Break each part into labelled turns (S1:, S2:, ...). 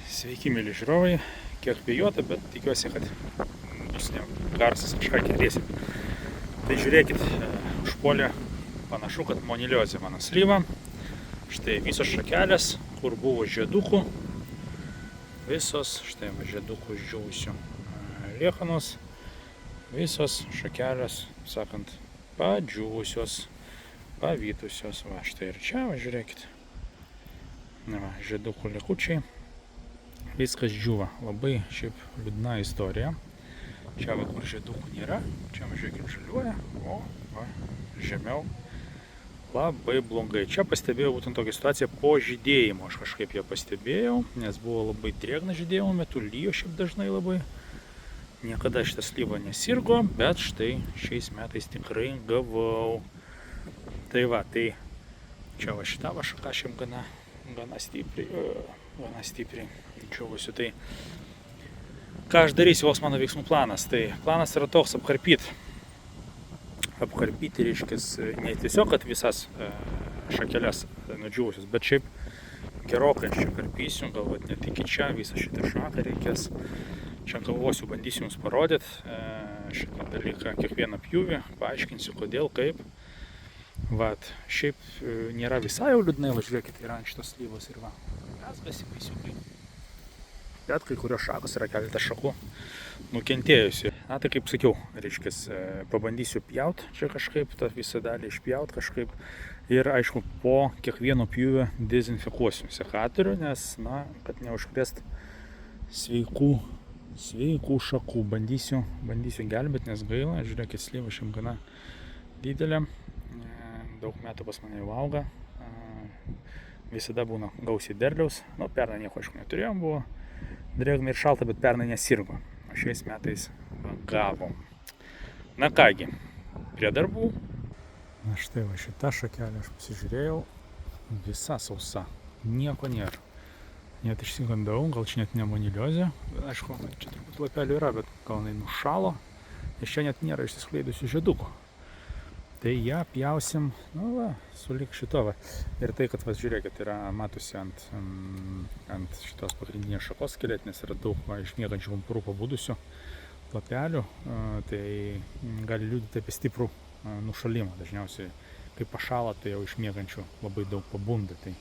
S1: Sveiki, mėly žiūrovai, kiek vėjuota, bet tikiuosi, kad bus ne garsas, kažką girdėsit. Tai žiūrėkit, užpuolė panašu, kad moniliozė mano slyva. Štai visos šakelės, kur buvo žiedukų, visos, štai žiedukų išdžiūvusių liekanos, visos šakelės, sakant, padžiūvusios, pavytusios. Va, štai ir čia, va, žiūrėkit, va, žiedukų likučiai. Viskas džiūva. Labai šiaip liūdna istorija. Čia va, kur žiedukų nėra, čia va, žiūrėkit, žaliuoja, o va, žemiau labai blogai. Čia pastebėjau būtent tokią situaciją po žydėjimo. Aš kažkaip ją pastebėjau, nes buvo labai drėgna žydėjimo metu, lyjo šiaip dažnai labai. Niekada šitą slyvą nesirgo, bet štai šiais metais tikrai gavau. Tai va, tai čia va šitą va šaką šiaip gana stipriai džiūvusiu. Tai ką aš darysiu, vos mano veiksmų planas. Tai planas yra toks: apkarpyti, reiškia, ne tiesiog, kad visas šakeles nudžiūvusius, bet šiaip gerokai aš čia karpysiu, galbūt net iki čia visą šitą šaką reikės. Čia galvosiu, bandysiu jums parodyti šitą dalyką, kiekvieną pjūvį, paaiškinsiu kodėl, kaip. Vat, šiaip nėra visai jau liūdnai, va žiūrėkit, yra ant šitos slyvos ir va, mezgasi baisiukai. Bet kai kurios šakos yra keletas šakų nukentėjusi. Na tai kaip sakiau, reiškia, pabandysiu pjaut čia kažkaip, tą visą dalį išpjaut kažkaip. Ir aišku, po kiekvieno pjūvio dezinfekuosiu sekatorių, nes, na, kad neužkrėst sveikų šakų. Bandysiu gelbėti, nes gaila. Žiūrėkit, slyva šiam gana didelė. Daug metų pas mane jau auga. Visada būna gausiai derliaus. Nu, pernai nieko aišku neturėjom, buvo drėgna ir šalta, bet pernai nesirgo. O šiais metais gavom. Na kągi, prie darbų. Na štai va, šitą šakelę aš pasižiūrėjau. Visa sausa. Nieko nėra. Net išsigandau, gal čia net ne moniliozė. Aišku, čia turbūt lapelių yra, bet gal jinai nušalo. Nes čia net nėra išsiskleidusių žiedukų. Tai ją pjausim, nu va, sulik šito va. Ir tai, kad va, žiūrėkit, yra matosi ant šitos pagrindinės šakos skeletinės, yra daug va, išmiegančių pumpurų pabudusių lapelių. Tai gali liudyti apie stiprų nušalimą. Dažniausiai, kai pašala, tai jau išmiegančių labai daug pabunda. Tai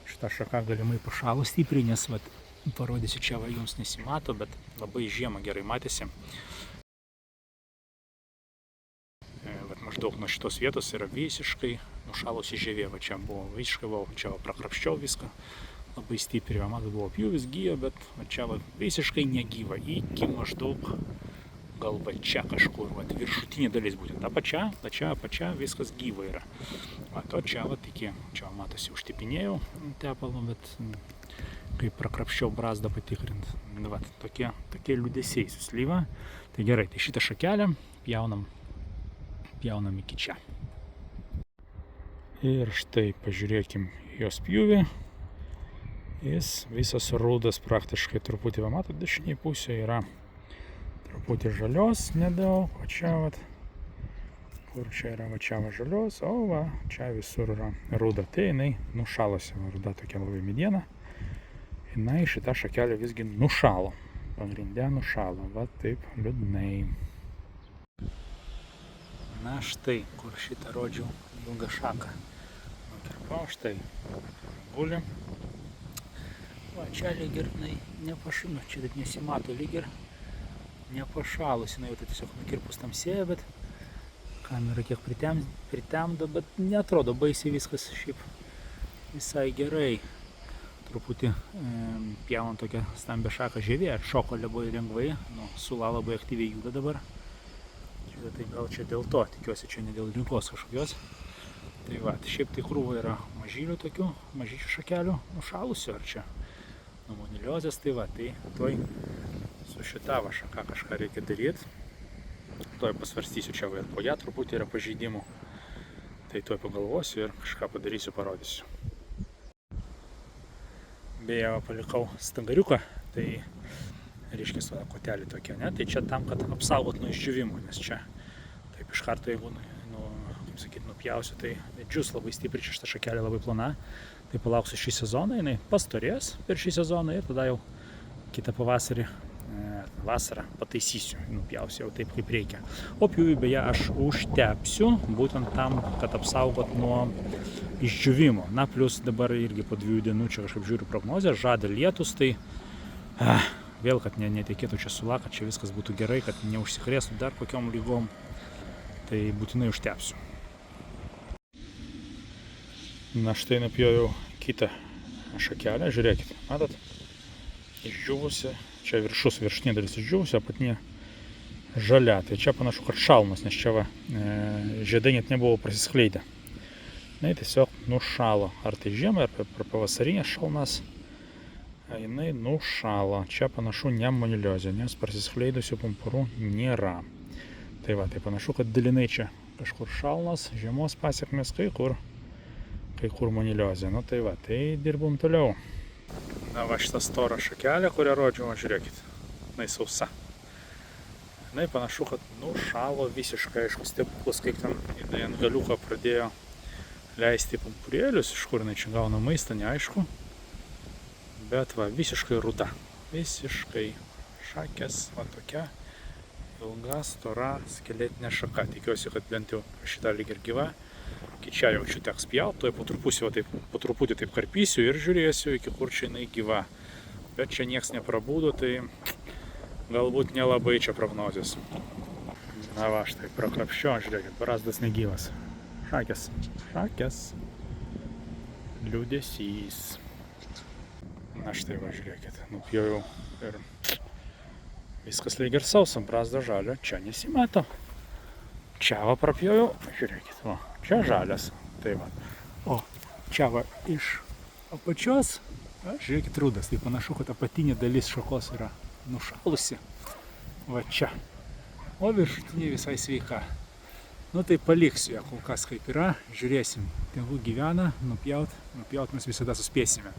S1: šitą šaką galimai pašalo stipriai, nes va, parodysiu, čia va, jums nesimato, bet labai žiemą gerai matėsi. Maždaug nuo šitos vietos yra visiškai nušalusi žievė. Va, čia buvo visiškai, va, čia va, prakrapščiau viską labai stipriai. Va, matot, buvo pjūvis gyva, bet va, čia va, visiškai negyva. Iki maždaug gal va čia kažkur, va, viršutinė dalis būtent. Ta pačia, viskas gyva yra. Va, to čia va, iki, čia va, matosi, užtipinėjau tepalą, bet kai prakrapščiau brazdą patikrint. Va, tokie liūdesiai su slyva. Tai gerai, tai šitą šakelę pjaunam iki čia. Ir štai pažiūrėkim jos pjūvį. Jis visas rudas praktiškai truputį, va, matot, dešiniai pusė yra truputį žalios, nedaug, o čia vat, kur čia yra, va čia va žalios, o va, čia visur yra ruda. Tai jinai nušalosi, va, ruda tokia labai mediena. Jinai šitą šakelę visgi nušalo. Pagrindė nušalo, va taip liūdnai. Na štai, kur šitą rodžiau ilgą šaką nukirpau, štai guli. Va, čia lyg ir nepašinu, čia taip nesimato, lyg ir nepašalus. Jinai jau tai tiesiog nukirpus tamsėja, bet kamera kiek pritemdo, bet neatrodo baisiai viskas šiaip visai gerai. Truputį pjaunant tokią stambę šaką žievė, šoko labai lengvai, nu, sula labai aktyviai juda dabar. Tai gal čia dėl to, tikiuosi čia ne dėl ligos kažkokios. Tai va, šiaip tai krūva yra mažylių tokių, mažyčių šakelių nušalusių, ar čia nuo moniliozės. Tai va, tai toj su šita va šaka kažką reikia daryti. Toj pasvarstysiu, čia va, po ją truputį yra pažeidimų. Tai toj pagalvosiu ir kažką padarysiu, parodysiu. Beje, palikau stangariuką, tai reiškia kotelį tokia, ne? Tai čia tam, kad apsaugot nuo išdžiūvimo, nes čia taip iš karto, jeigu, kaip sakyt, nupjausiu, tai džius labai stipriai, šitą šakelė labai plona. Tai palauksiu šį sezoną, jinai pastorės per šį sezoną ir tada jau kitą pavasarį, vasarą pataisysiu, nupjausiu jau taip kaip reikia. O pjūvį beje aš užtepsiu, būtent tam, kad apsaugot nuo išdžiūvimo. Na, plus dabar irgi po 2 dienų čia kažkaip žiūriu prognozę, žada lietus, tai vėl, kad netekėtų čia sula, kad čia viskas būtų gerai, kad neužsikrėstų dar kokiom lygom, tai būtinai užtepsiu. Na štai nupjoviau kitą šakelę, žiūrėkit, matot, išdžiūvusi, čia viršutinė dalis išdžiūvusi, apatinė žalia, tai čia panašu, kad šalnos, nes čia žiedai net nebuvo prasiskleidę. Na, tiesiog nušalo, ar tai žiemą, ar per pavasarinės šalnas, jinai nušalo. Čia panašu ne moniliozė, nes prasiskleidusių pumpurų nėra. Tai va, tai panašu, kad dalinai čia kažkur šalnas, žiemos pasiekmes, kai kur moniliozė. Nu tai va, tai dirbom toliau. Na va, šitą storą šakelę, kurią rodžiau, žiūrėkit, jinai sausa. Jinai panašu, kad nušalo visiškai, aišku, stebuklas, kaip ten jinai ant galiuko pradėjo leisti pumpurėlius, iš kur jinai čia gauna maistą, neaišku. Bet va, visiškai ruda, visiškai šakės, va tokia ilga, stora, skeletinė šaka. Tikiuosi, kad bent jau šitą lyg ir gyva. Iki čia jaučiu teks pjauti, tai po truputį taip karpysiu ir žiūrėsiu, iki kur čia jinai gyva. Bet čia nieks neprabudo, tai galbūt nelabai čia prognozės. Na va, štai prakrapščio, žiūrėkit, brazdas negyvas. Šakės. Liūdesys. Na štai va, žiūrėkit, nupjoviau ir viskas lyg ir sausa, brazda žalio, čia nesimato. Čia va prapjoviau, žiūrėkit, va, čia žalias, tai va. O čia va iš apačios, žiūrėkit, rudas, tai panašu, kad apatinė dalis šakos yra nušalusi. Va čia. O viršutinė visai sveika. Nu tai paliksiu ją kol kas kaip yra, žiūrėsim, tegu gyvena, nupjaut mes visada suspėsime.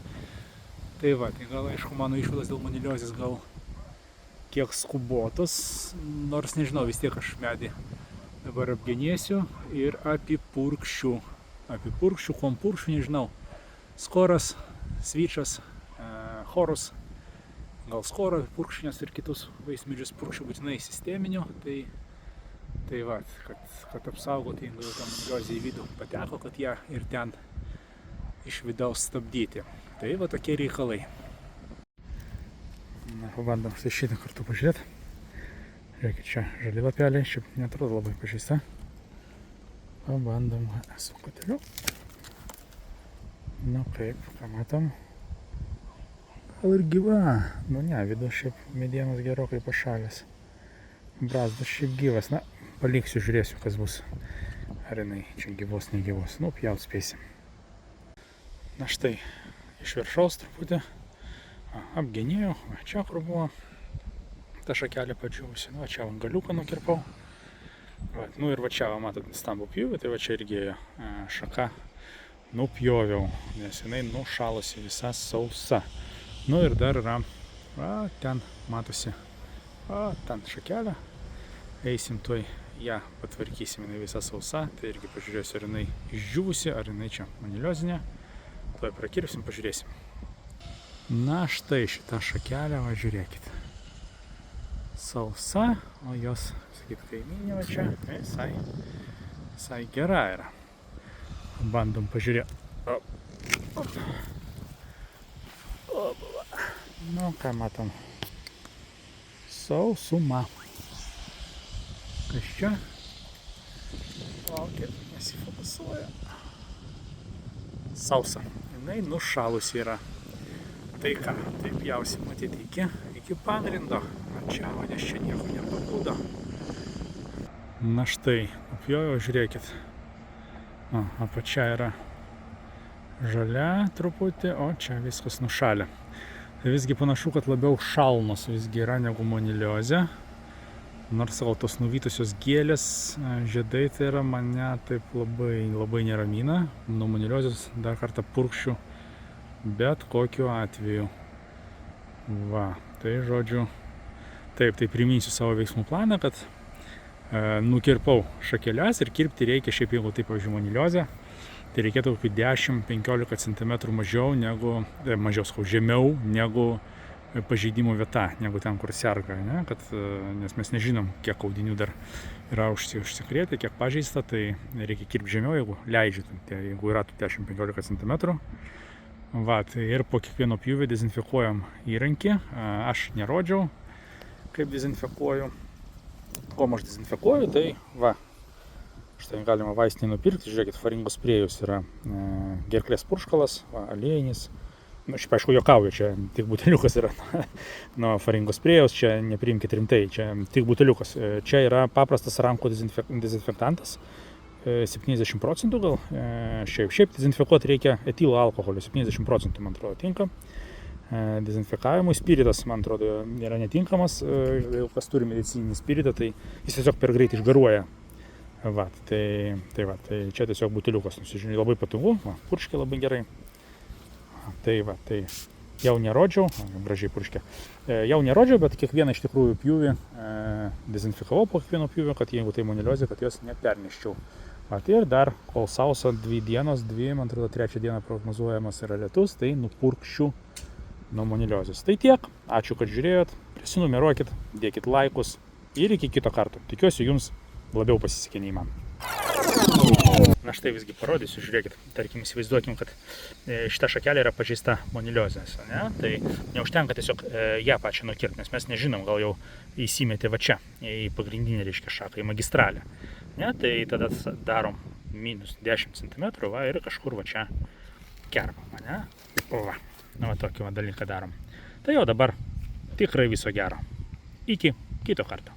S1: Tai va, tai gal aišku mano išvadas dėl moniliozės gal kiek skubotos, nors nežinau, vis tiek aš medį dabar apgenėsiu ir apipurkšiu, kompurkšiu, nežinau, skoras, svyčas, chorus, gal skorą, purkšinės ir kitus vaismedžius purkšiu būtinai sisteminiu, tai va, kad apsaugoti, jeigu jau tam moniliozė į vidų pateko, kad ją ir ten iš vidaus stabdyti. Tai va tokie reikalai. Na, pabandom štai šitą kartu pažiūrėti. Žiūrėkit, čia žali lapeliai, čia neatrodo labai pažįsta. Pabandom su koteliu. Nu kaip, ką matom? Gal ir gyva. Nu ne, vidus šiaip medienos gerokai pašalęs. Brazdas šiaip gyvas. Na, paliksiu, žiūrėsiu, kas bus. Ar jinai čia gyvos, negyvos. Nu, pjaut spėsim. Na štai, iš viršaus truputį apgenėjau, va čia kur buvo ta šakelė padžiūvusi, nu va čia galiuką nukirpau, va, nu ir va čia, va, matot, stambų pjūvį, tai va čia irgi šaka nupjoviau, nes jinai nušalusi visa sausa. Nu ir dar yra, va, ten matosi, va, ten šakelė, eisim tuoj ją patvarkysim, jinai visa sausa, tai irgi pažiūrėsiu, ar jinai išdžiūvusi, ar jinai čia moniliozinė. Tuoj prakirpsim, pažiūrėsim. Na štai šitą šakelę, va žiūrėkit. Sausa, o jos, sakyt, kaimynė va čia, visai gera yra. Bandom pažiūrėti. Nu, ką matom. Sausuma. Kas čia? Laukit, nesifokusuoja. Sausa. Jinai nušalusi yra. Tai ką, tai pjausim matyti iki pagrindo. Čia, o nes čia nieko nepabudo. Na štai, nupjoviau, žiūrėkit. Apačia yra žalia truputį, o čia viskas nušalę. Tai visgi panašu, kad labiau šalnos visgi yra negu moniliozė. Nors gal tos nuvytusios gėlės, žiedai tai yra mane taip labai neramina. Nuo moniliozės dar kartą purkšiu bet kokiu atveju. Va, tai žodžiu, taip, tai priminsiu savo veiksmų planą, kad nukirpau šakeles ir kirpti reikia, šiaip jeigu taip, pavyzdžiui, moniliozė, tai reikėtų kokių 10-15 cm žemiau negu pažeidimo vieta, negu ten, kur serga, ne? Nes mes nežinom, kiek audinių dar yra užsikrėtę, kiek pažeista, tai reikia kirpti žemiau, jeigu leidžia, tai jeigu yra 10-15 cm. Ir po kiekvieno pjūvio dezinfekuojam įrankį. Aš nerodžiau, kaip dezinfekuoju. Kuom aš dezinfekuoju, tai štai galima vaistinį nupirkti. Žiūrėkit, faringos sprėjus yra gerklės purškalas, aliejinis. Šiaip aišku, juokauju, čia tik buteliukas yra nuo faringos sprėjaus, čia nepriimkit rimtai, čia tik buteliukas. Čia yra paprastas rankų dezinfektantas, 70% gal. Šiaip dezinfekuoti reikia etilo alkoholio, 70% man atrodo tinka. Dezinfekavimui spiritas, man atrodo, yra netinkamas. Jeigu kas turi medicininį spiritą, tai jis tiesiog per greit išgaruoja. Tai čia tiesiog buteliukas, nusižiūrėjau, labai patogu, purškia labai gerai. Tai jau nerodžiau, gražiai purškia. Jau nerodžiau, bet kiekvieną iš tikrųjų pjūvį dezinfikavau po kiekvieno pjūvio, kad jeigu tai moniliozė, kad jos neperneščiau. Ir dar, kol sausio 2 dienos, man atrodo 3 dieną prognozuojamas yra lietus, tai nupurkščiu nuo moniliozės. Tai tiek, ačiū, kad žiūrėjot, prisinumeruokit, dėkit laikus ir iki kito karto. Tikiuosi, jums labiau pasisekė nei man. Na štai visgi parodysiu, žiūrėkit, tarkim įsivaizduokim, kad šita šakelė yra pažeista moniliozės, ne? Tai neužtenka tiesiog ją pačią nukirpti, nes mes nežinom, gal jau įsimetė va čia, į pagrindinę, reiškia, šaką, į magistralę. Ne? Tai tada darom minus 10 cm ir kažkur va čia kerpam, ne? Tokį dalyką darom. Tai jau dabar tikrai viso gero. Iki kito karto.